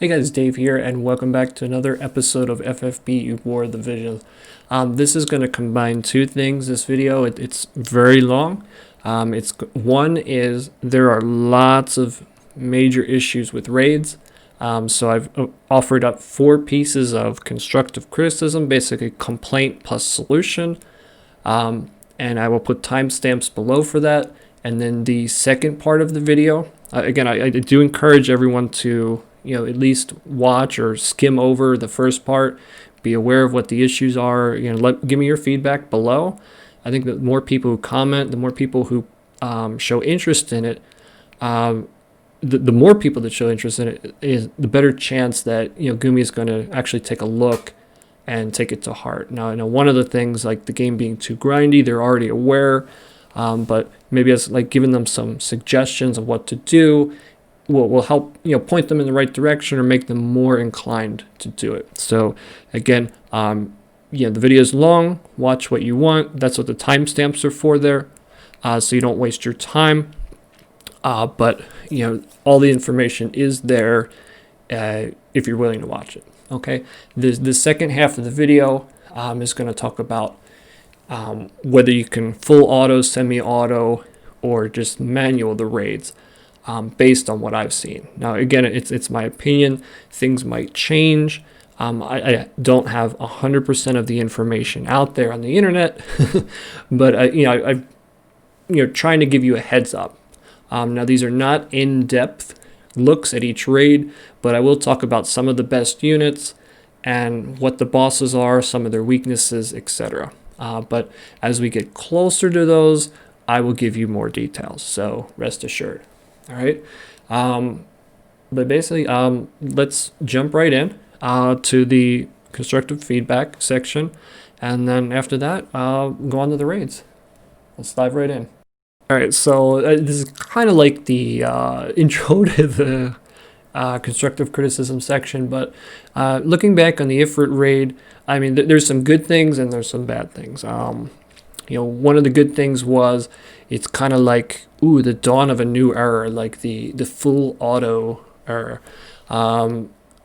Hey guys, Dave here, and welcome back to another episode of FFBE War of the Visions. This is going to combine two things. This video, it's very long. One is there are lots of major issues with raids. So I've offered up 4 pieces of constructive criticism, basically complaint plus solution. And I will put timestamps below for that. And then the second part of the video, again, I do encourage everyone to at least watch or skim over the first part, be aware of what the issues are, give me your feedback below. I think that the more people who comment, the more people who show interest in it, the more people that show interest in it is the better chance that Gumi is going to actually take a look and take it to heart. Now, I know one of the things, like the game being too grindy, they're already aware, but maybe as like giving them some suggestions of what to do will help point them in the right direction or make them more inclined to do it. So again, the video is long. Watch what you want. That's what the timestamps are for there, so you don't waste your time. But all the information is there if you're willing to watch it. Okay. The second half of the video is going to talk about whether you can full auto, semi-auto, or just manual the raids. Based on what I've seen. Now, again, it's my opinion. Things might change. I don't have 100% of the information out there on the internet, but I'm trying to give you a heads up. Now, these are not in-depth looks at each raid, but I will talk about some of the best units and what the bosses are, some of their weaknesses, etc. But as we get closer to those, I will give you more details. So rest assured. All right, but basically, let's jump right in to the constructive feedback section, and then after that, go on to the raids. Let's dive right in. All right, so this is kind of like the intro to the constructive criticism section, but looking back on the Ifrit raid, I mean, there's some good things and there's some bad things. One of the good things was it's kind of like, the dawn of a new era, like the full auto era.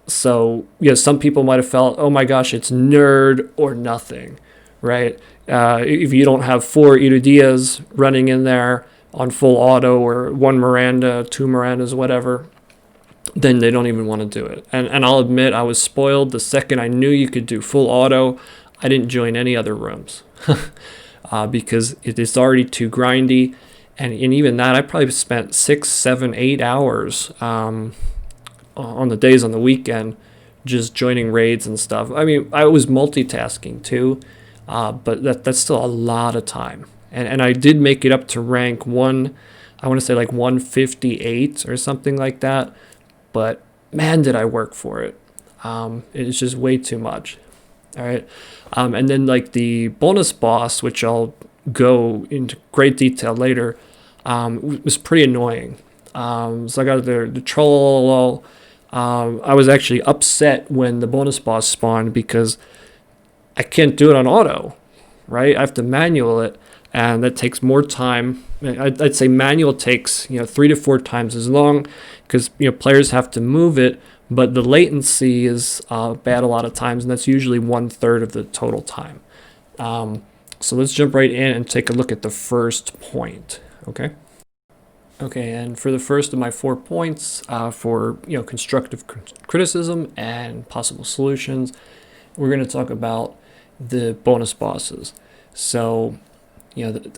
So, some people might have felt, oh my gosh, it's nerd or nothing, right? If you don't have 4 Iridias running in there on full auto or 1 Miranda, 2 Mirandas, whatever, then they don't even want to do it. And I'll admit, I was spoiled. The second I knew you could do full auto, I didn't join any other rooms. Because it is already too grindy, and even that I probably spent 6, 7, 8 hours on the days on the weekend just joining raids and stuff. I mean, I was multitasking too, but that's still a lot of time. And I did make it up to rank 1, I want to say like 158 or something like that, but man, did I work for it. It's just way too much. All right, and then like the bonus boss, which I'll go into great detail later, was pretty annoying. So I got the troll. I was actually upset when the bonus boss spawned because I can't do it on auto, right? I have to manual it, and that takes more time. I'd say manual takes 3 to 4 times as long because players have to move it. But the latency is bad a lot of times, and that's usually 1/3 of the total time. So let's jump right in and take a look at the first point, okay? Okay, and for the first of my 4 points for constructive criticism and possible solutions, we're going to talk about the bonus bosses. So,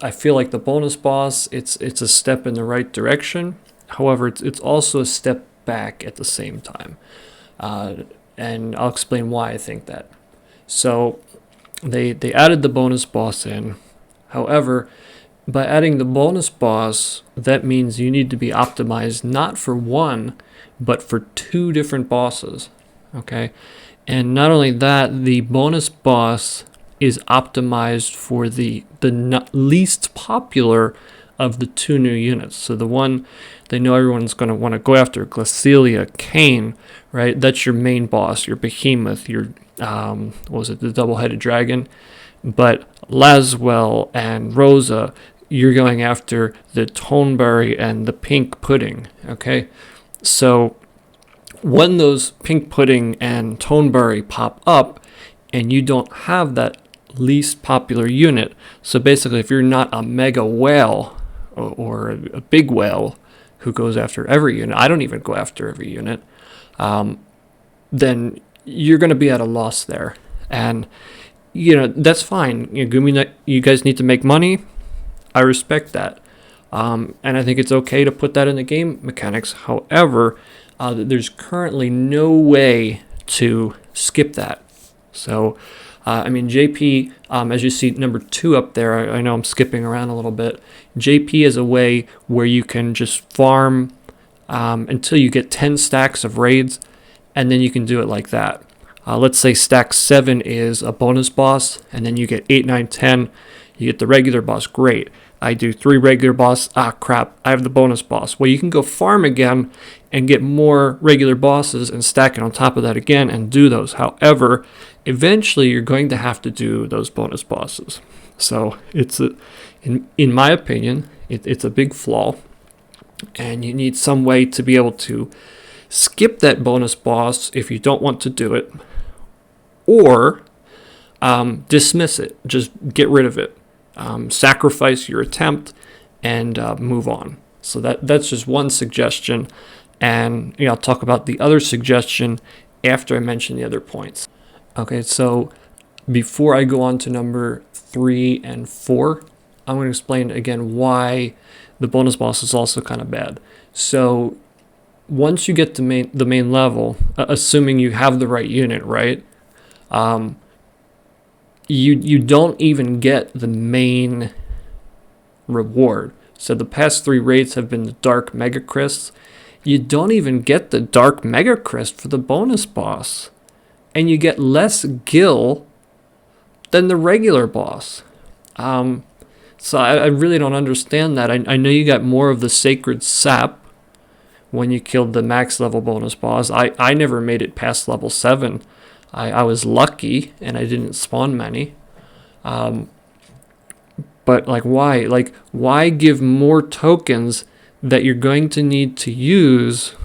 I feel like the bonus boss, it's a step in the right direction. However, it's also a step back at the same time, and I'll explain why I think that. So they added the bonus boss in. However, by adding the bonus boss, that means you need to be optimized not for 1 but for 2 different bosses. Okay, and not only that, the bonus boss is optimized for the least popular of the 2 new units. So the one they know everyone's going to want to go after, Glacelia, Kain, right? That's your main boss, your Behemoth, your, the double-headed dragon. But Lasswell and Rosa, you're going after the tonberry and the pink pudding, okay? So when those pink pudding and tonberry pop up and you don't have that least popular unit, so basically if you're not a mega whale or a big whale who goes after every unit, I don't even go after every unit, then you're going to be at a loss there. And that's fine. You guys need to make money. I respect that. And I think it's okay to put that in the game mechanics. However, there's currently no way to skip that. So, JP, as you see number 2 up there, I know I'm skipping around a little bit. JP is a way where you can just farm until you get 10 stacks of raids, and then you can do it like that. Let's say stack 7 is a bonus boss, and then you get 8, 9, 10. You get the regular boss. Great. I do 3 regular boss. Crap. I have the bonus boss. Well, you can go farm again and get more regular bosses and stack it on top of that again and do those. However, eventually you're going to have to do those bonus bosses. So in my opinion, it's a big flaw, and you need some way to be able to skip that bonus boss if you don't want to do it, or dismiss it. Just get rid of it. Sacrifice your attempt and move on. So that's just one suggestion, and I'll talk about the other suggestion after I mention the other points. Okay, so before I go on to number 3 and 4, I'm going to explain again why the bonus boss is also kind of bad. So once you get to the main level, assuming you have the right unit, right? You don't even get the main reward. So the past 3 raids have been the Dark Mega Crysts. You don't even get the Dark Mega Cryst for the bonus boss. And you get less gil than the regular boss. So I really don't understand that. I know you got more of the Sacred Sap when you killed the max level bonus boss. I never made it past level 7. I was lucky and I didn't spawn many. But why? Why give more tokens that you're going to need to use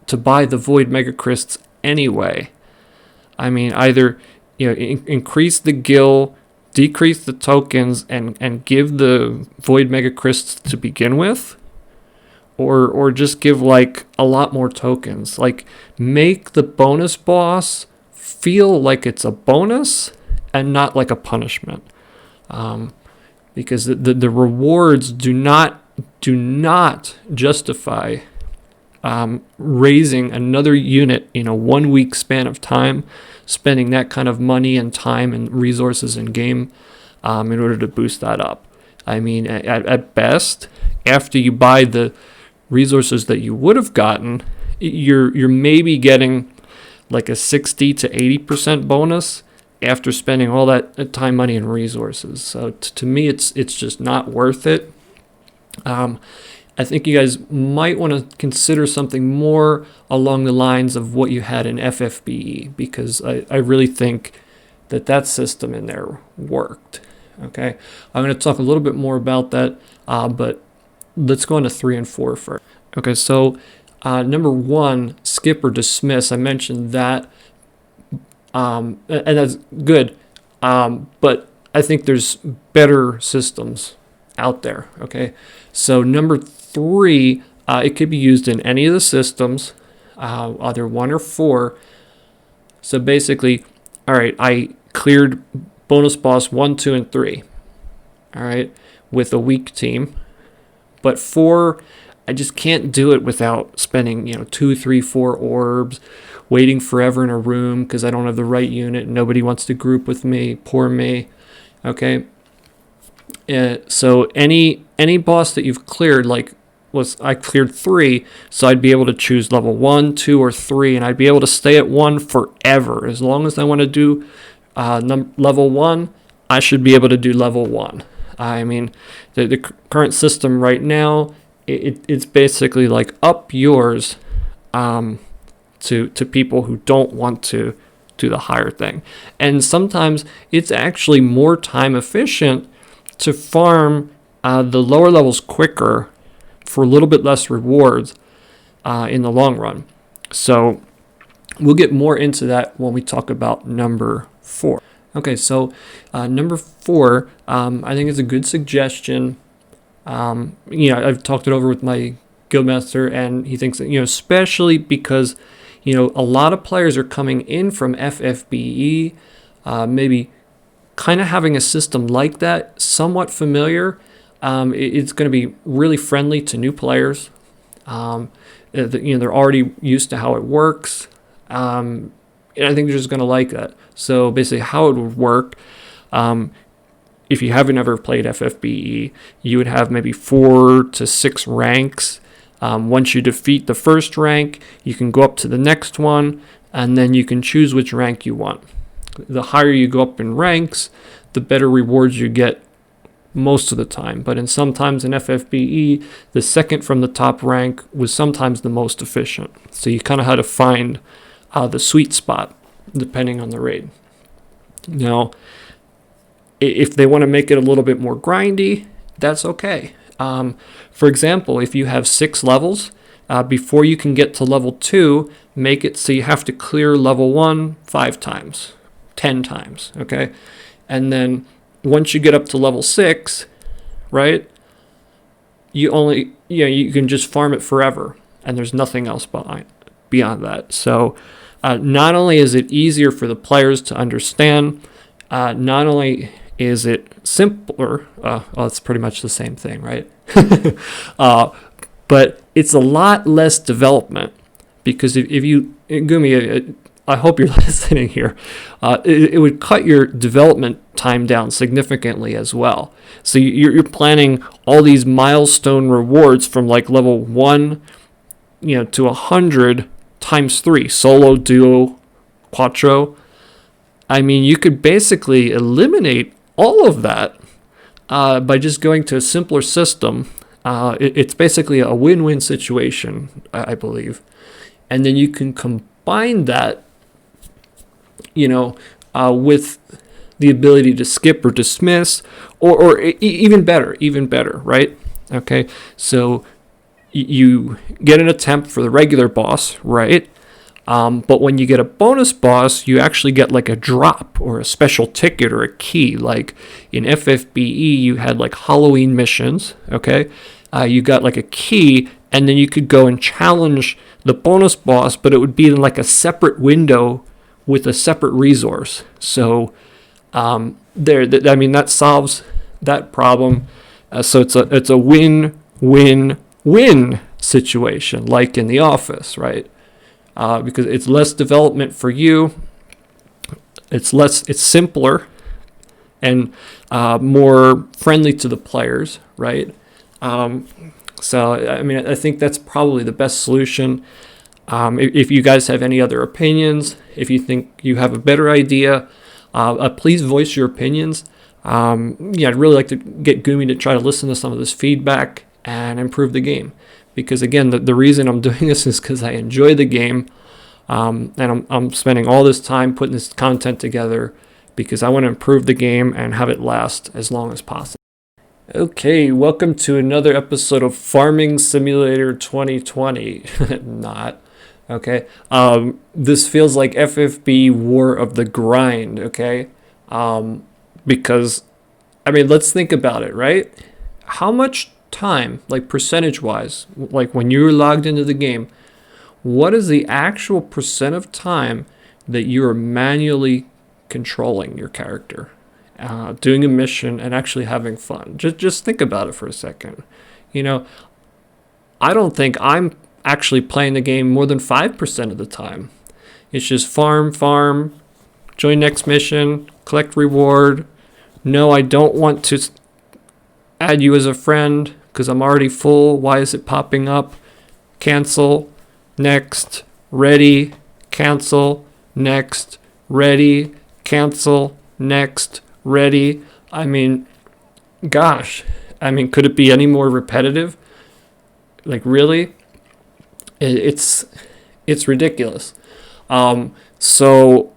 to buy the Void Mega Crysts anyway? Either increase the gil, decrease the tokens, and give the Void Mega Crysts to begin with, or just give a lot more tokens. Make the bonus boss feel like it's a bonus and not like a punishment, because the rewards do not justify raising another unit in a 1 week span of time, spending that kind of money and time and resources in game in order to boost that up. At best, after you buy the resources that you would have gotten, you're maybe getting a 60 to 80% bonus after spending all that time, money, and resources. So to me, it's just not worth it. I think you guys might want to consider something more along the lines of what you had in FFBE, because I really think that system in there worked. Okay, I'm going to talk a little bit more about that, but let's go on to 3 and 4 first. Okay, so number 1, skip or dismiss. I mentioned that, and that's good, but I think there's better systems out there. Okay, so number 3, it could be used in any of the systems, either 1 or 4. So basically, all right, I cleared bonus boss 1, 2, and 3. All right, with a weak team, but 4, I just can't do it without spending 2, 3, 4 orbs, waiting forever in a room because I don't have the right unit. Nobody wants to group with me. Poor me. Okay. So any boss that you've cleared, I cleared 3, so I'd be able to choose level 1, 2, or 3, and I'd be able to stay at 1 forever. As long as I want to do level 1, I should be able to do level 1. The current system right now, it's basically up yours to people who don't want to do the higher thing. And sometimes it's actually more time efficient to farm the lower levels quicker for a little bit less rewards in the long run. So We'll get more into that when we talk about number 4. Okay, so number 4, I think is a good suggestion. I've talked it over with my guildmaster, and he thinks that, especially because, a lot of players are coming in from FFBE, maybe kind of having a system like that, somewhat familiar. It's going to be really friendly to new players. They're already used to how it works. And I think they're just going to like that. So basically how it would work, if you haven't ever played FFBE, you would have maybe 4 to 6 ranks. Once you defeat the first rank, you can go up to the next one, and then you can choose which rank you want. The higher you go up in ranks, the better rewards you get most of the time. But sometimes in FFBE, the second from the top rank was sometimes the most efficient. So you kind of had to find the sweet spot depending on the raid. Now, if they want to make it a little bit more grindy, that's okay. For example, if you have 6 levels, before you can get to level 2, make it so you have to clear level 1 5 times, 10 times, okay? And then once you get up to level 6, right, you can just farm it forever, and there's nothing else beyond that. So not only is it easier for the players to understand, not only is it simpler, well, it's pretty much the same thing, right? But it's a lot less development, because if you, Gumi, I hope you're listening here, it would cut your development time down significantly as well. So you're planning all these milestone rewards from like level 1, to 100 times 3, solo, duo, quattro. I mean, you could basically eliminate all of that by just going to a simpler system. It's basically a win-win situation, I believe. And then you can combine that, with the ability to skip or dismiss, or even better, right? Okay, so you get an attempt for the regular boss, right? But when you get a bonus boss, you actually get like a drop or a special ticket or a key. Like in FFBE, you had like Halloween missions, okay? You got like a key, and then you could go and challenge the bonus boss, but it would be in like a separate window with a separate resource. So that solves that problem. So it's a win-win-win situation, like in the office, right? Because it's less development for you, it's simpler, and more friendly to the players, right? So I think that's probably the best solution. If you guys have any other opinions, if you think you have a better idea, please voice your opinions. I'd really like to get Gumi to try to listen to some of this feedback and improve the game. Because again, the reason I'm doing this is because I enjoy the game, and I'm spending all this time putting this content together because I want to improve the game and have it last as long as possible. Okay, welcome to another episode of Farming Simulator 2020. Not. Okay. This feels like FFB War of the Grind, okay? Because, let's think about it, right? How much time, like percentage-wise, like when you're logged into the game, what is the actual percent of time that you are manually controlling your character, doing a mission and actually having fun? Just think about it for a second. I don't think I'm actually playing the game more than 5% of the time. It's just farm, join next mission, collect reward. No, I don't want to add you as a friend because I'm already full. Why is it popping up? Cancel, next, ready, cancel, next, ready, cancel, next, ready. Gosh, could it be any more repetitive? Like, really? It's ridiculous. So,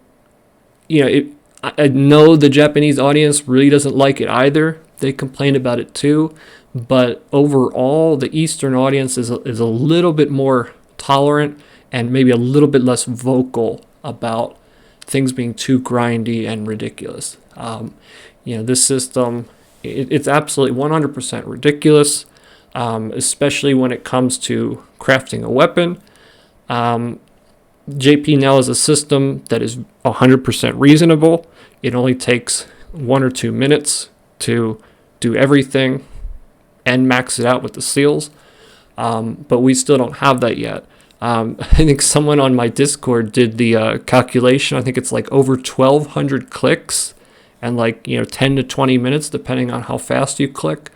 I know the Japanese audience really doesn't like it either. They complain about it too. But overall, the Eastern audience is a little bit more tolerant and maybe a little bit less vocal about things being too grindy and ridiculous. This system, it's absolutely 100% ridiculous, especially when it comes to crafting a weapon. JP now is a system that is 100% reasonable. It only takes 1 or 2 minutes to do everything and max it out with the seals. But we still don't have that yet. I think someone on my Discord did the calculation. I think it's like over 1,200 clicks and 10 to 20 minutes, depending on how fast you click,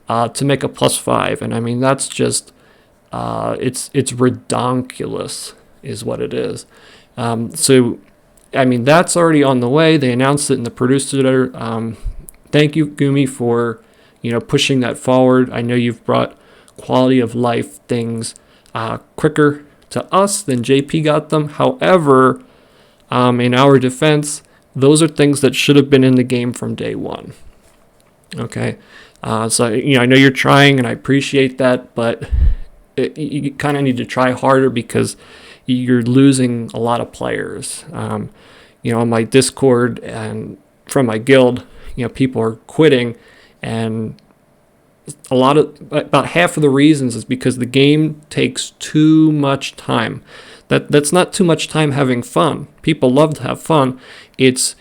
to make a +5. And I mean, that's just, it's redonkulous is what it is. So, I mean, that's already on the way. They announced it in the producer letter. Thank you, Gumi, for, pushing that forward. I know you've brought quality of life things quicker to us than JP got them. However, in our defense, those are things that should have been in the game from day one. Okay, so I know you're trying, and I appreciate that, but you kind of need to try harder because you're losing a lot of players. On my Discord and from my guild, people are quitting, and about half of the reasons is because the game takes too much time. That's not too much time having fun. People love to have fun. It's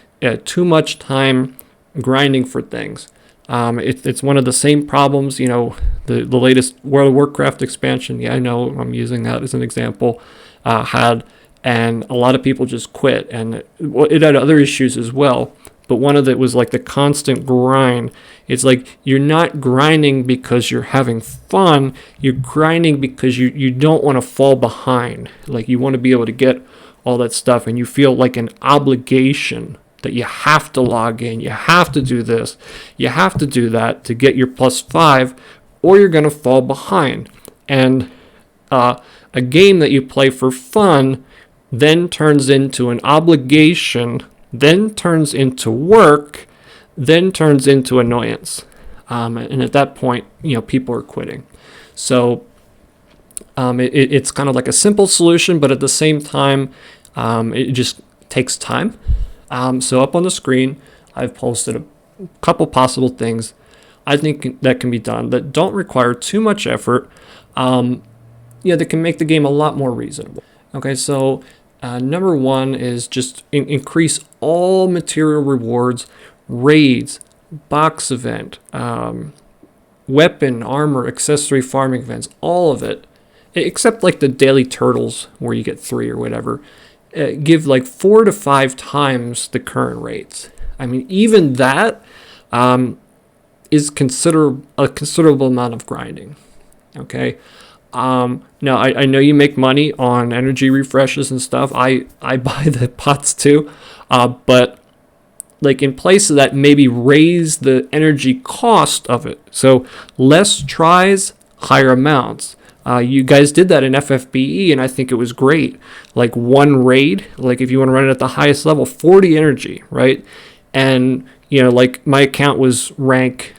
too much time grinding for things. It's one of the same problems, the latest World of Warcraft expansion. Yeah, I know I'm using that as an example. Had, and a lot of people just quit, and it had other issues as well. But one of it was like the constant grind. It's like you're not grinding because you're having fun. You're grinding because you don't want to fall behind. Like you want to be able to get all that stuff, and you feel like an obligation that you have to log in. You have to do this. You have to do that to get your +5, or you're going to fall behind. And a game that you play for fun then turns into an obligation, then turns into work, then turns into annoyance. And at that point, people are quitting. So it's kind of like a simple solution, but at the same time, it just takes time. So up on the screen, I've posted a couple possible things I think that can be done that don't require too much effort. That can make the game a lot more reasonable. Okay, so number one is just increase all material rewards, raids, box event, weapon, armor, accessory farming events, all of it, except like the daily turtles where you get 3 or whatever, give like 4 to 5 times the current rates. I mean, even that is a considerable amount of grinding. Okay. Now I know you make money on energy refreshes and stuff. I buy the pots too, but like in place of that, maybe raise the energy cost of it. So less tries, higher amounts. You guys did that in FFBE, and I think it was great. Like one raid, like if you want to run it at the highest level, 40 energy, right? And like my account was rank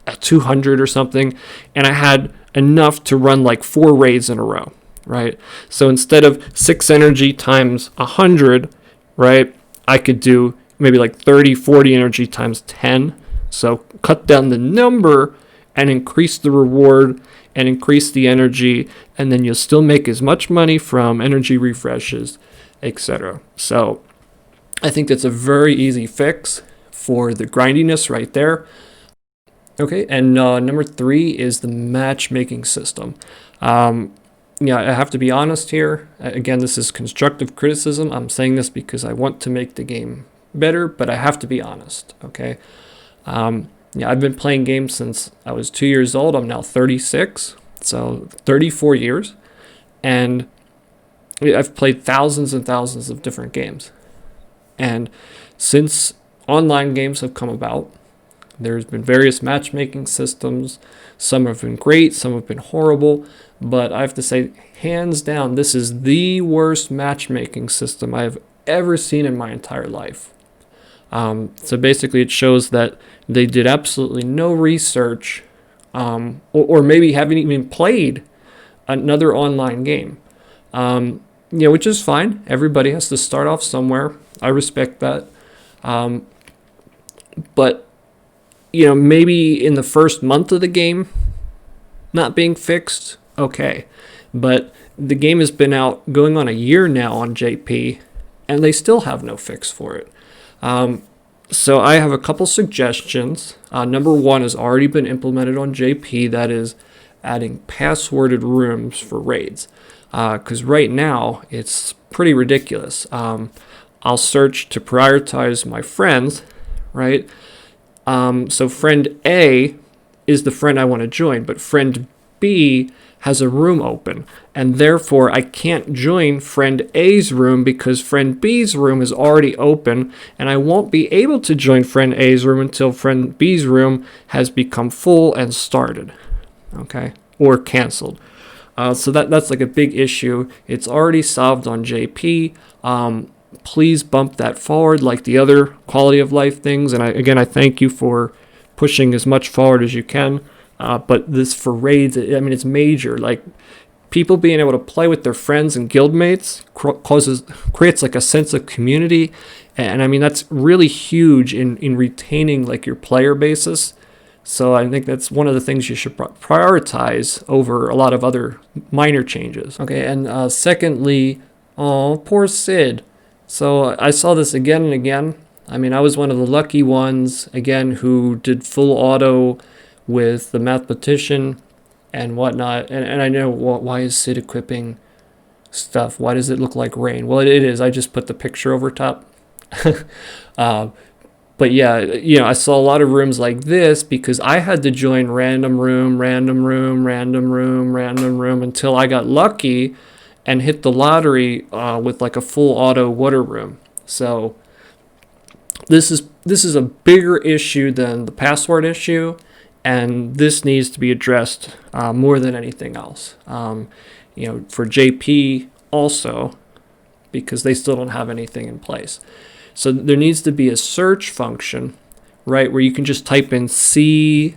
at 200 or something, and I had enough to run like 4 raids in a row, right? So instead of 6 energy times 100, right, I could do maybe like 30, 40 energy times 10. So cut down the number and increase the reward and increase the energy, and then you'll still make as much money from energy refreshes, etc. So I think that's a very easy fix for the grindiness right there. Okay, and number 3 is the matchmaking system. I have to be honest here. Again, this is constructive criticism. I'm saying this because I want to make the game better, but I have to be honest, okay? I've been playing games since I was 2 years old. I'm now 36, so 34 years. And I've played thousands and thousands of different games. And since online games have come about, there's been various matchmaking systems. Some have been great, some have been horrible, but I have to say, hands down, this is the worst matchmaking system I have ever seen in my entire life. So basically it shows that they did absolutely no research, or maybe haven't even played another online game. which is fine. Everybody has to start off somewhere. I respect that. But, maybe in the first month of the game not being fixed, okay. But the game has been out going on a year now on JP, and they still have no fix for it. So I have a couple suggestions. Number one has already been implemented on JP, that is adding passworded rooms for raids. Because right now it's pretty ridiculous. I'll search to prioritize my friends, right? So friend A is the friend I want to join, but friend B has a room open, and therefore I can't join friend A's room because friend B's room is already open, and I won't be able to join friend A's room until friend B's room has become full and started, okay, or canceled. So that's like a big issue. It's already solved on JP. Please bump that forward like the other quality of life things, and I thank you for pushing as much forward as you can. But this for raids, it's major. Like, people being able to play with their friends and guildmates creates like a sense of community, and that's really huge in retaining like your player basis. So I think that's one of the things you should prioritize over a lot of other minor changes. Okay, and secondly, oh, poor Sid. So I saw this again and again. I was one of the lucky ones, again, who did full auto with the mathematician and whatnot. And I know, why is Sid equipping stuff? Why does it look like rain? Well, it is. I just put the picture over top. But yeah, I saw a lot of rooms like this because I had to join random room until I got lucky and hit the lottery with like a full auto water room. So this is a bigger issue than the password issue, and this needs to be addressed more than anything else. For JP also, because they still don't have anything in place. So there needs to be a search function, right, where you can just type in CID,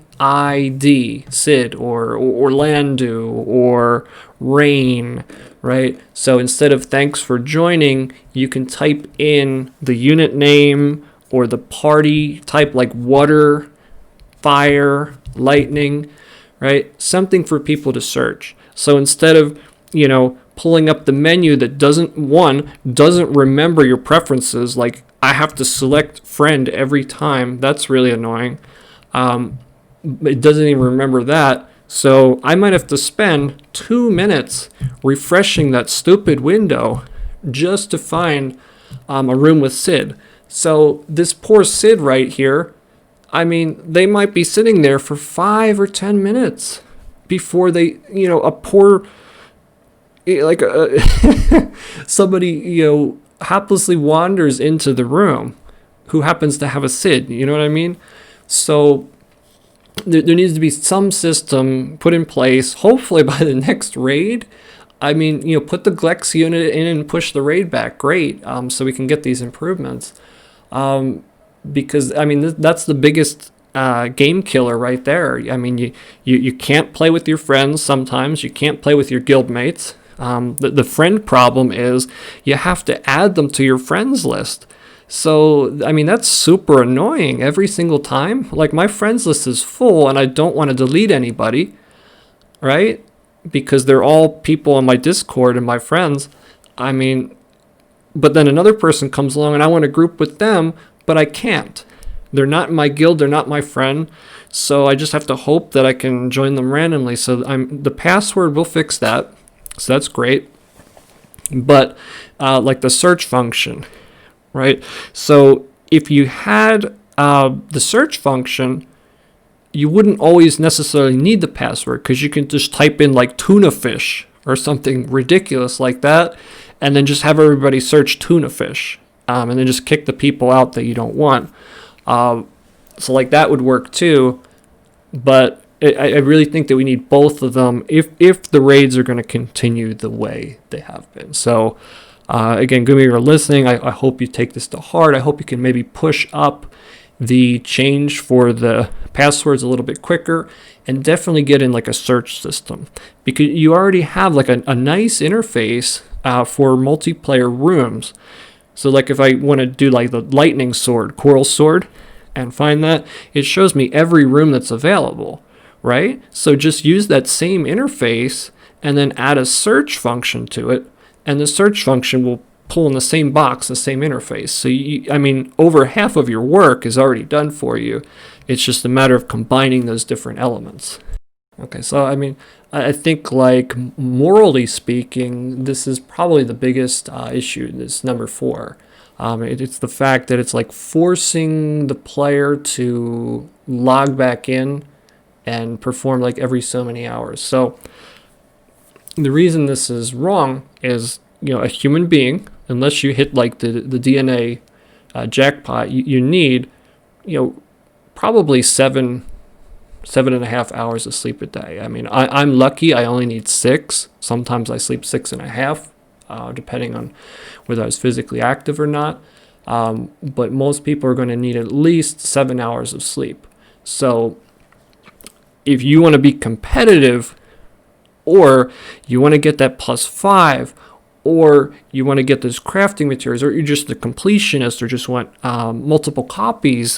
Sid, or Orlando, or Rain, right? So instead of thanks for joining, you can type in the unit name or the party type, like water, fire, lightning, right? Something for people to search. So instead of, pulling up the menu that doesn't remember your preferences, like I have to select friend every time. That's really annoying. It doesn't even remember that. So I might have to spend 2 minutes refreshing that stupid window just to find a room with Sid. So this poor Sid right here, they might be sitting there for 5 or 10 minutes before they, a poor, like somebody, haplessly wanders into the room who happens to have a Sid, you know what I mean? So there needs to be some system put in place, hopefully by the next raid. Put the Glex unit in and push the raid back, great, so we can get these improvements. Because, that's the biggest game killer right there. You can't play with your friends sometimes, you can't play with your guildmates. The friend problem is you have to add them to your friends list. So, that's super annoying every single time. Like, my friends list is full and I don't want to delete anybody, right? Because they're all people on my Discord and my friends. But then another person comes along and I want to group with them, but I can't. They're not in my guild, they're not my friend. So I just have to hope that I can join them randomly. So the password will fix that. So that's great. But like the search function, right? So if you had the search function, you wouldn't always necessarily need the password because you can just type in like tuna fish or something ridiculous like that, and then just have everybody search tuna fish, and then just kick the people out that you don't want. So like that would work too, but I really think that we need both of them if the raids are going to continue the way they have been. So again, Gumi, you're listening. I hope you take this to heart. I hope you can maybe push up the change for the passwords a little bit quicker, and definitely get in like a search system, because you already have like a nice interface for multiplayer rooms. So like if I want to do like the lightning sword, coral sword, and find that, it shows me every room that's available, right? So just use that same interface and then add a search function to it, and the search function will pull in the same box, the same interface. So I mean, over half of your work is already done for you. It's just a matter of combining those different elements. Okay, so I mean, I think like morally speaking, this is probably the biggest issue. This number 4. It's the fact that it's like forcing the player to log back in and perform like every so many hours. So the reason this is wrong is, a human being, unless you hit like the DNA jackpot, you need, probably 7.5 hours of sleep a day. I mean, I'm lucky. I only need 6. Sometimes I sleep 6.5, depending on whether I was physically active or not. But most people are going to need at least 7 hours of sleep. So if you want to be competitive, or you want to get that +5, or you want to get those crafting materials, or you're just the completionist, or just want multiple copies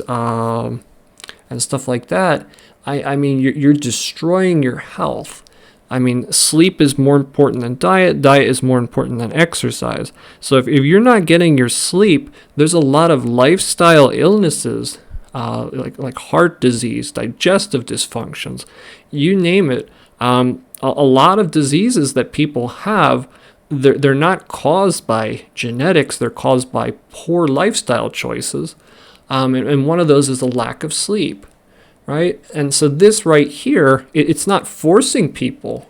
and stuff like that, I mean, you're destroying your health. I mean, sleep is more important than diet. Diet is more important than exercise. So if you're not getting your sleep, there's a lot of lifestyle illnesses, like heart disease, digestive dysfunctions, you name it. A lot of diseases that people have, they're not caused by genetics. They're caused by poor lifestyle choices. And one of those is a lack of sleep, right? And so this right here, it's not forcing people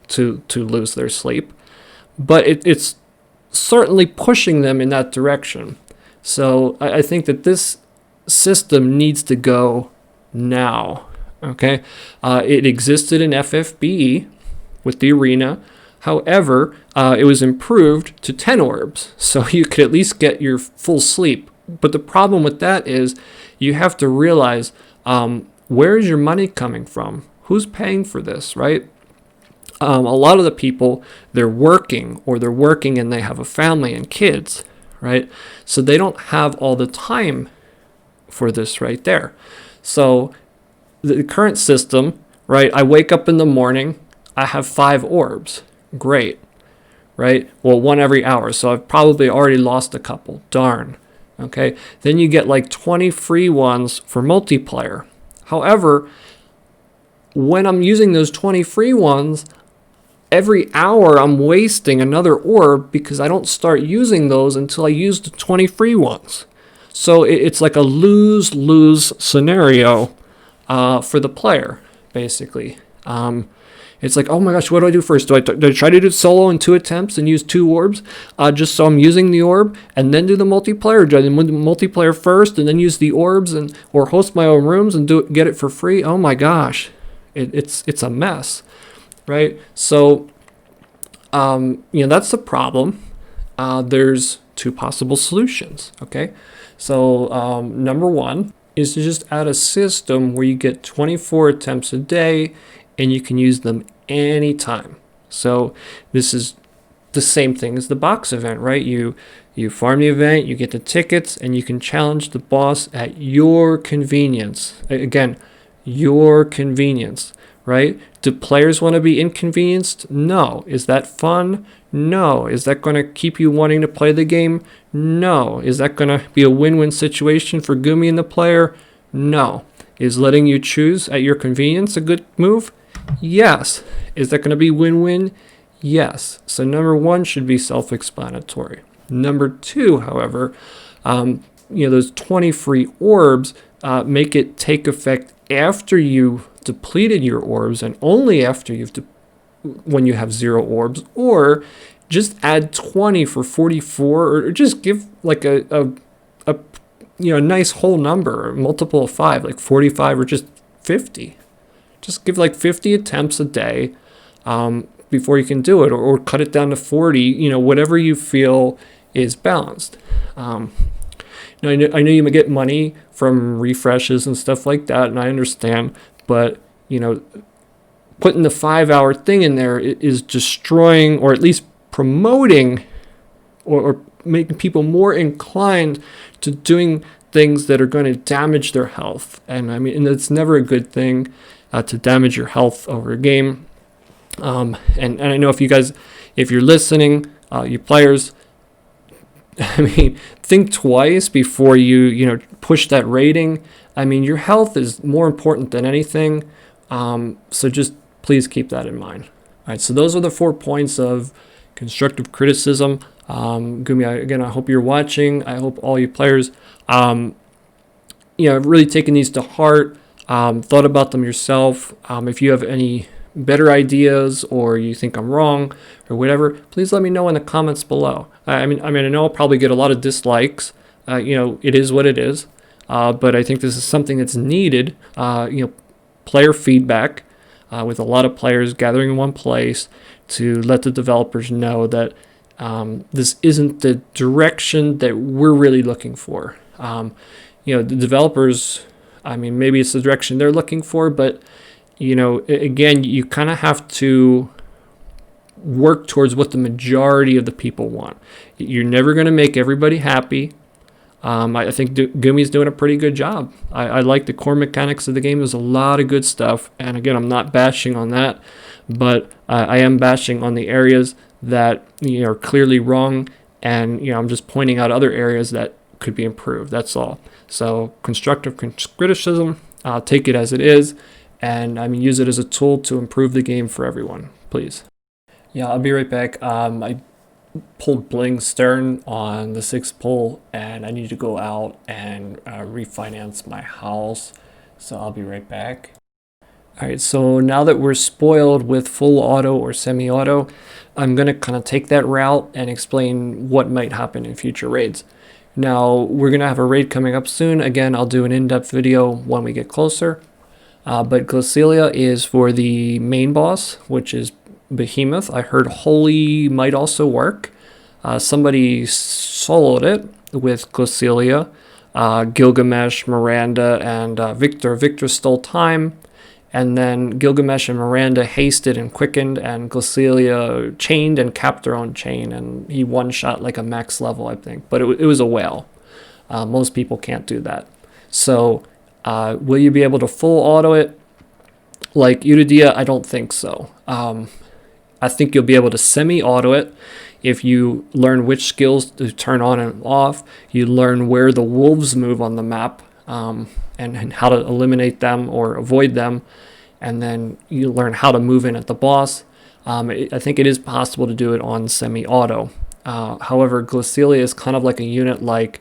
to lose their sleep, but it's certainly pushing them in that direction. So I think that this system needs to go now, okay? It existed in FFBE with the arena. However, it was improved to 10 orbs, so you could at least get your full sleep. But the problem with that is you have to realize, where is your money coming from? Who's paying for this, right? A lot of the people, they're working and they have a family and kids, right? So they don't have all the time for this right there. So the current system, right? I wake up in the morning, I have 5 orbs. Great, right? Well, 1 every hour. So I've probably already lost a couple. Darn. Okay. Then you get like 20 free ones for multiplayer. However, when I'm using those 20 free ones, every hour I'm wasting another orb because I don't start using those until I use the 20 free ones. So it's like a lose-lose scenario for the player, basically. It's like, oh my gosh, what do I do first? Do I try to do solo in 2 attempts and use 2 orbs just so I'm using the orb and then do the multiplayer? Or do I do multiplayer first and then use the orbs or host my own rooms and get it for free? Oh my gosh, it's a mess, right? So, that's the problem. There's 2 possible solutions, okay? So number 1 is to just add a system where you get 24 attempts a day and you can use them anytime. So this is the same thing as the box event, right? You farm the event, you get the tickets, and you can challenge the boss at your convenience. Again, your convenience, right? Do players want to be inconvenienced? No. Is that fun? No. Is that going to keep you wanting to play the game? No. Is that going to be a win-win situation for Gumi and the player? No. Is letting you choose at your convenience a good move? Yes. Is that going to be win-win? Yes. So number 1 should be self-explanatory. Number 2, however, those 20 free orbs make it take effect after you depleted your orbs and only after when you have 0 orbs, or just add 20 for 44, or just give like a nice whole number, a multiple of 5, like 45 or just 50. Just give like 50 attempts a day before you can do it, or cut it down to 40, whatever you feel is balanced. I know you may get money from refreshes and stuff like that, and I understand, but putting the 5-hour thing in there is destroying, or at least promoting, or making people more inclined to doing things that are going to damage their health. And and it's never a good thing to damage your health over a game. And I know if you're listening, you players, think twice before you push that rating. Your health is more important than anything. So just please keep that in mind. All right, so those are the 4 points of constructive criticism. Gumi, again, I hope you're watching. I hope all you players, really taken these to heart, thought about them yourself. If you have any better ideas, or you think I'm wrong, or whatever, please let me know in the comments below. I know I'll probably get a lot of dislikes. It is what it is. But I think this is something that's needed. Player feedback, with a lot of players gathering in one place to let the developers know that this isn't the direction that we're really looking for. The developers, maybe it's the direction they're looking for, but again, you kind of have to work towards what the majority of the people want. You're never going to make everybody happy. I think Gumi's doing a pretty good job. I like the core mechanics of the game. There's a lot of good stuff. And again, I'm not bashing on that, but I am bashing on the areas that are clearly wrong. And I'm just pointing out other areas that could be improved. That's all. So constructive criticism, take it as it is. And use it as a tool to improve the game for everyone, please. Yeah, I'll be right back. I pulled Bling Stern on the 6th pull, and I need to go out and refinance my house. So I'll be right back. All right, so now that we're spoiled with full auto or semi-auto, I'm going to kind of take that route and explain what might happen in future raids. Now, we're going to have a raid coming up soon. Again, I'll do an in-depth video when we get closer. But Glacelia is for the main boss, which is Behemoth. I heard Holy might also work. Somebody soloed it with Glacelia, Gilgamesh, Miranda, and Victor. Victor stole time, and then Gilgamesh and Miranda hasted and quickened, and Glacelia chained and capped her own chain, and he one-shot like a max level, I think. But it was a whale. Most people can't do that. So will you be able to full auto it like Uridia? I don't think so. I think you'll be able to semi-auto it if you learn which skills to turn on and off. You learn where the wolves move on the map, and how to eliminate them or avoid them. And then you learn how to move in at the boss. I think it is possible to do it on semi-auto. However, Glacelia is kind of like a unit like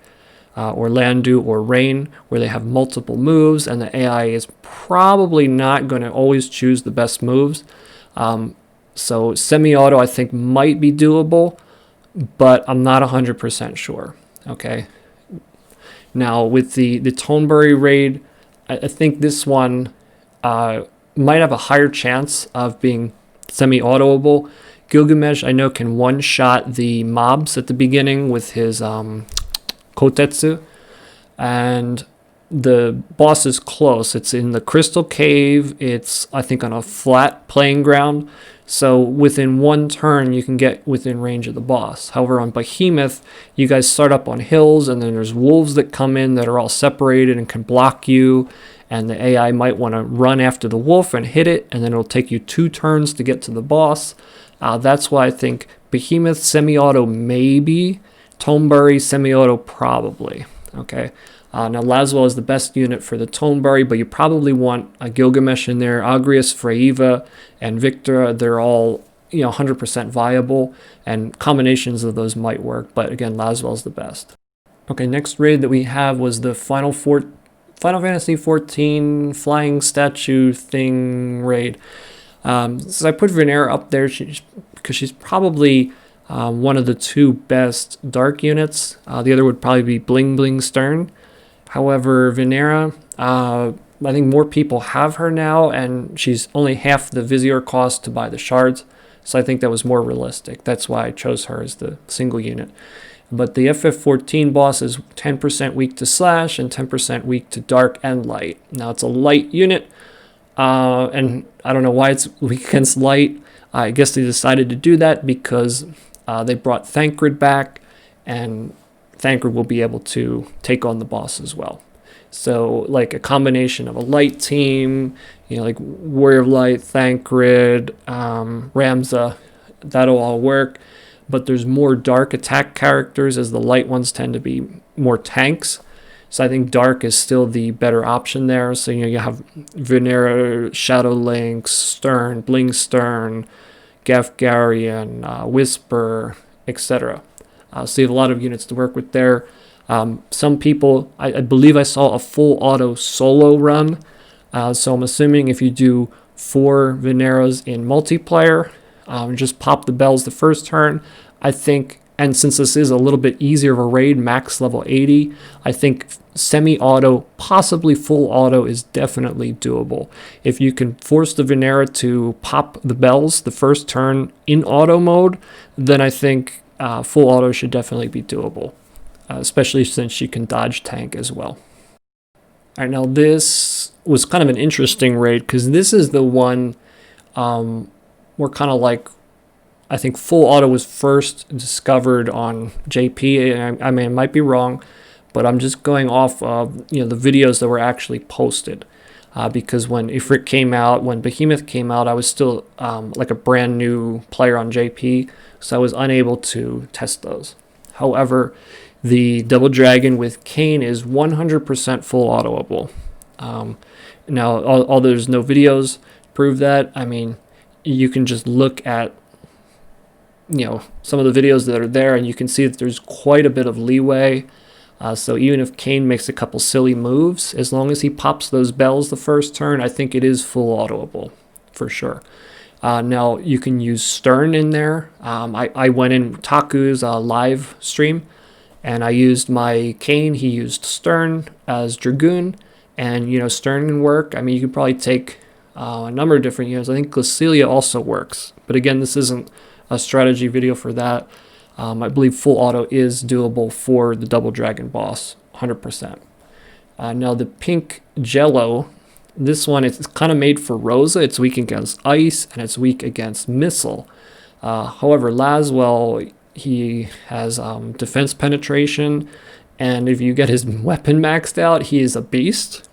Orlando or Rain, where they have multiple moves, and the AI is probably not going to always choose the best moves. So semi-auto, I think, might be doable, but I'm not 100% sure. Okay. Now, with the tonberry raid, I think this one might have a higher chance of being semi-autoable. Gilgamesh, I know, can one-shot the mobs at the beginning with his Kotetsu, and the boss is close. It's in the crystal cave. It's, I think, on a flat playing ground, so within one turn you can get within range of the boss. However, on Behemoth, you guys start up on hills, and then there's wolves that come in that are all separated and can block you, and the AI might want to run after the wolf and hit it, and then it'll take you 2 turns to get to the boss. That's why I think Behemoth semi-auto maybe, tonberry semi-auto probably. Okay. Now Lasswell is the best unit for the tonberry, but you probably want a Gilgamesh in there. Agrius, Fredrica, and Victor, they're all 100% viable, and combinations of those might work. But again, Lasswell is the best. Okay, next raid that we have was the Final Fantasy XIV flying statue thing raid. So I put Venera up there because she's probably one of the 2 best dark units. The other would probably be Bling Stern. However, Venera, I think more people have her now, and she's only half the Vizier cost to buy the shards. So I think that was more realistic. That's why I chose her as the single unit. But the FF14 boss is 10% weak to slash and 10% weak to dark and light. Now it's a light unit, and I don't know why it's weak against light. I guess they decided to do that because they brought Thancred back, and Thancred will be able to take on the boss as well. So like a combination of a light team, like Warrior of Light, Thancred, Ramza, that'll all work. But there's more dark attack characters, as the light ones tend to be more tanks. So I think dark is still the better option there. So you have Venera, Shadow Lynx, Stern, Bling Stern, Gafgarian, Whisper, etc. So you have a lot of units to work with there. Some people, I believe I saw a full auto solo run. So I'm assuming if you do 4 Veneras in multiplayer, just pop the bells the first turn, I think. And since this is a little bit easier of a raid, max level 80, I think semi-auto, possibly full auto, is definitely doable. If you can force the Venera to pop the bells the first turn in auto mode, then I think full auto should definitely be doable, especially since she can dodge tank as well. All right, now this was kind of an interesting raid because this is the one we're kind of like, I think full auto was first discovered on JP. And I mean, I might be wrong, but I'm just going off of the videos that were actually posted. Because when Ifrit came out, when Behemoth came out, I was still like a brand new player on JP, so I was unable to test those. However, the Double Dragon with Kain is 100% full autoable. Now, although there's no videos prove that, I mean, you can just look at some of the videos that are there, and you can see that there's quite a bit of leeway. So even if Kain makes a couple silly moves, as long as he pops those bells the first turn, I think it is full autoable for sure. Now you can use Stern in there. I went in Taku's live stream, and I used my Kain. He used Stern as Dragoon, and Stern can work. I mean, you could probably take a number of different units. I think Glacelia also works, but again, this isn't a strategy video for that. I believe full auto is doable for the Double Dragon boss, 100%. Now the pink jello, this one, it's kind of made for Rosa. It's weak against ice, and it's weak against missile. However, Lasswell, he has defense penetration, and if you get his weapon maxed out, he is a beast.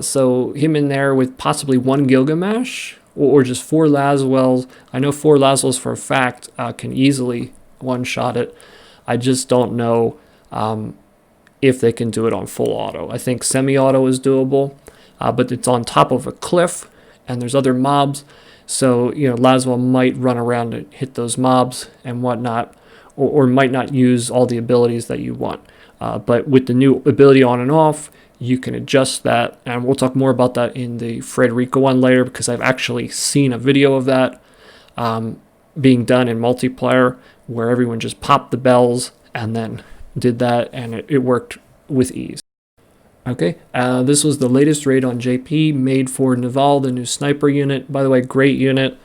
So him in there with possibly 1 Gilgamesh, or just 4 Lasswells. I know 4 Lasswells for a fact can easily one-shot it. I just don't know if they can do it on full auto. I think semi-auto is doable, but it's on top of a cliff, and there's other mobs. So, Lasswell might run around and hit those mobs and whatnot, or might not use all the abilities that you want. But with the new ability on and off, you can adjust that, and we'll talk more about that in the Fredrica one later, because I've actually seen a video of that being done in multiplayer, where everyone just popped the bells and then did that, and it worked with ease. Okay, this was the latest raid on JP, made for Naval, the new sniper unit. By the way, great unit.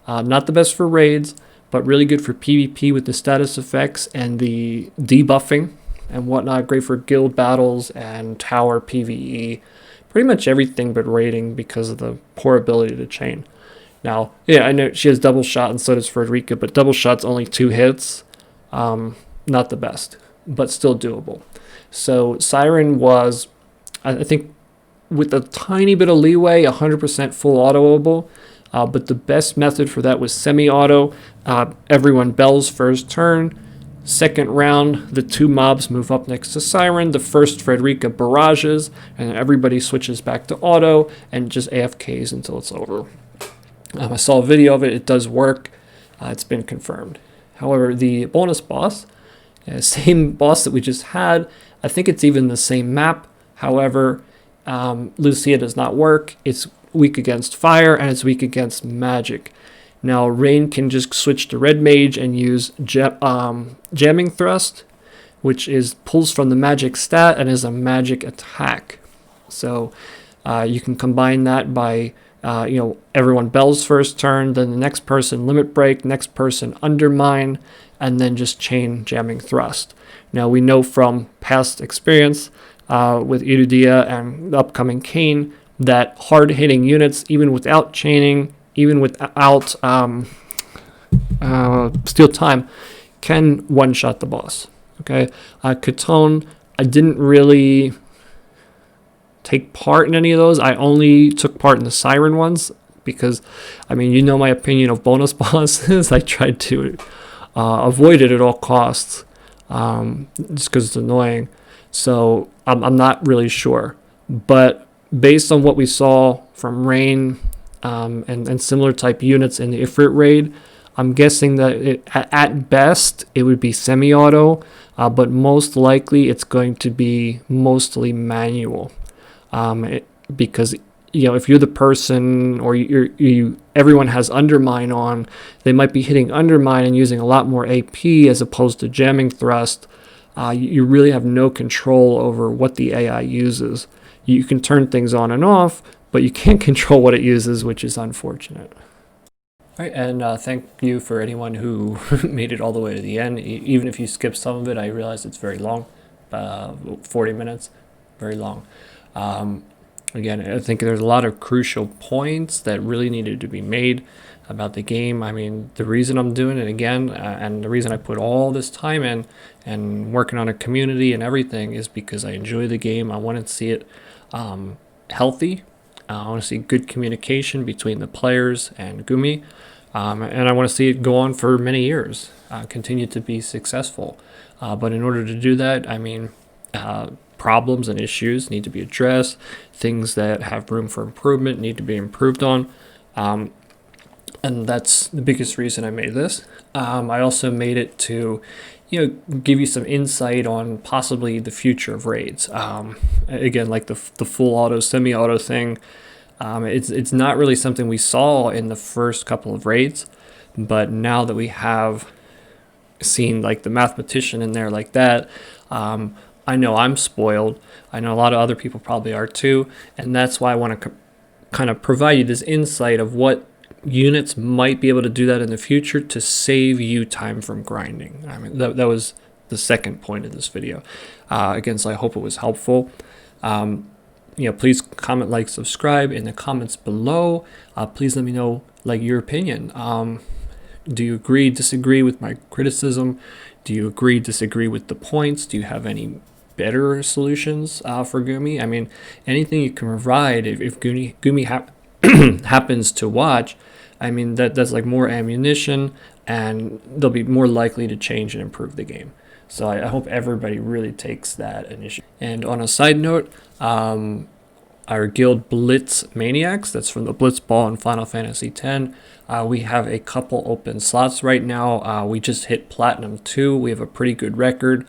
Not the best for raids, but really good for PvP with the status effects and the debuffing and whatnot. Great for guild battles and tower PvE. Pretty much everything but raiding because of the poor ability to chain. Now, yeah, I know she has double shot, and so does Fredrica, but double shot's only 2 hits. Not the best, but still doable. So Siren was, I think, with a tiny bit of leeway, 100% full autoable. But the best method for that was semi-auto. Everyone bells first turn. Second round, the 2 mobs move up next to Siren. The first Fredrica barrages, and everybody switches back to auto and just AFKs until it's over. I saw a video of it. It does work. It's been confirmed. However, the bonus boss, same boss that we just had. I think it's even the same map. However, Lucia does not work. It's weak against fire, and it's weak against magic. Now, Rain can just switch to Red Mage and use Jamming Thrust, which pulls from the magic stat and is a magic attack. So you can combine that by everyone bells first turn, then the next person limit break, next person undermine, and then just chain jamming thrust. Now we know from past experience with Iridia and the upcoming Kain that hard-hitting units, even without chaining, even without steal time, can one-shot the boss. Okay, Kitone, I didn't really take part in any of those. I only took part in the Siren ones because, my opinion of bonus bosses. I tried to avoid it at all costs, just because it's annoying. So I'm not really sure. But based on what we saw from Rain and similar type units in the Ifrit raid, I'm guessing that at best it would be semi-auto, but most likely it's going to be mostly manual. Because if you're the person, or everyone has undermine on, they might be hitting undermine and using a lot more AP as opposed to jamming thrust. You really have no control over what the AI uses. You can turn things on and off, but you can't control what it uses, which is unfortunate. All right, and thank you for anyone who made it all the way to the end. Even if you skipped some of it, I realize it's very long, 40 minutes, very long. Again, I think there's a lot of crucial points that really needed to be made about the game. The reason I'm doing it again, and the reason I put all this time in and working on a community and everything, is because I enjoy the game. I want to see it healthy. I want to see good communication between the players and Gumi, and I want to see it go on for many years, continue to be successful. But in order to do that, problems and issues need to be addressed. Things that have room for improvement need to be improved on. And that's the biggest reason I made this. I also made it to, give you some insight on possibly the future of raids. Again, like the full auto, semi-auto thing. It's not really something we saw in the first couple of raids, but now that we have seen like the mathematician in there like that, I know I'm spoiled. I know a lot of other people probably are too, and that's why I want to kind of provide you this insight of what units might be able to do that in the future to save you time from grinding. That was the second point of this video. Again, so I hope it was helpful. Please comment, like, subscribe in the comments below. Please let me know your opinion. Do you agree, disagree with my criticism? Do you agree, disagree with the points? Do you have any better solutions for Gumi? Anything you can provide. If Gumi happens to watch, that's like more ammunition, and they'll be more likely to change and improve the game. So I hope everybody really takes that initiative. And on a side note, our guild Blitz Maniacs, that's from the Blitz Ball in Final Fantasy X, we have a couple open slots right now. We just hit Platinum 2. We have a pretty good record.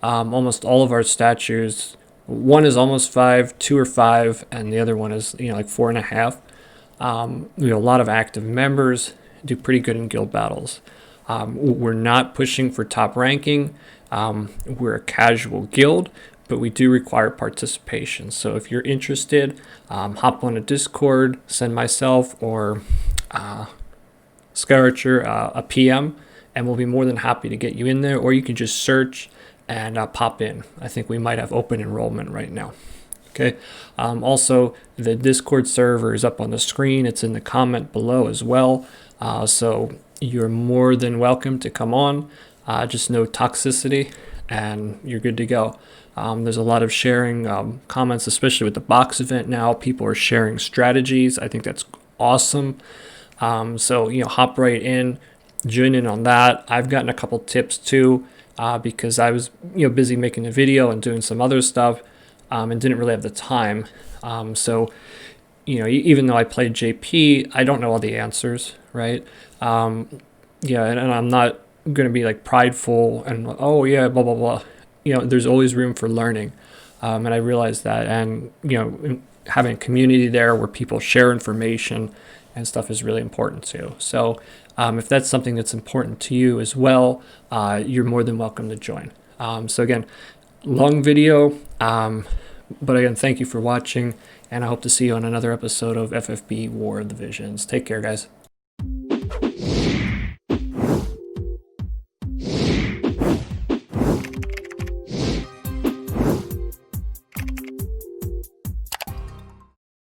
Almost all of our statues, one is almost 5, 2 are 5, and the other one is like 4.5. We have a lot of active members, do pretty good in guild battles. We're not pushing for top ranking. We're a casual guild, but we do require participation. So if you're interested, hop on a Discord, send myself or Scarcher a PM, and we'll be more than happy to get you in there, or you can just search and pop in. I think we might have open enrollment right now. Okay. Also, the Discord server is up on the screen. It's in the comment below as well. So you're more than welcome to come on. Just no toxicity, and you're good to go. There's a lot of sharing comments, especially with the box event now. People are sharing strategies. I think that's awesome. So hop right in, join in on that. I've gotten a couple tips too, because I was busy making a video and doing some other stuff, and didn't really have the time. So even though I played JP, I don't know all the answers, right? Yeah, and I'm not going to be like prideful and oh yeah, blah blah blah. There's always room for learning, and I realize that. And having a community there where people share information and stuff is really important too. So if that's something that's important to you as well, you're more than welcome to join. So again, long video, But again, thank you for watching, and I hope to see you on another episode of FFBE War of the Visions. Take care, guys.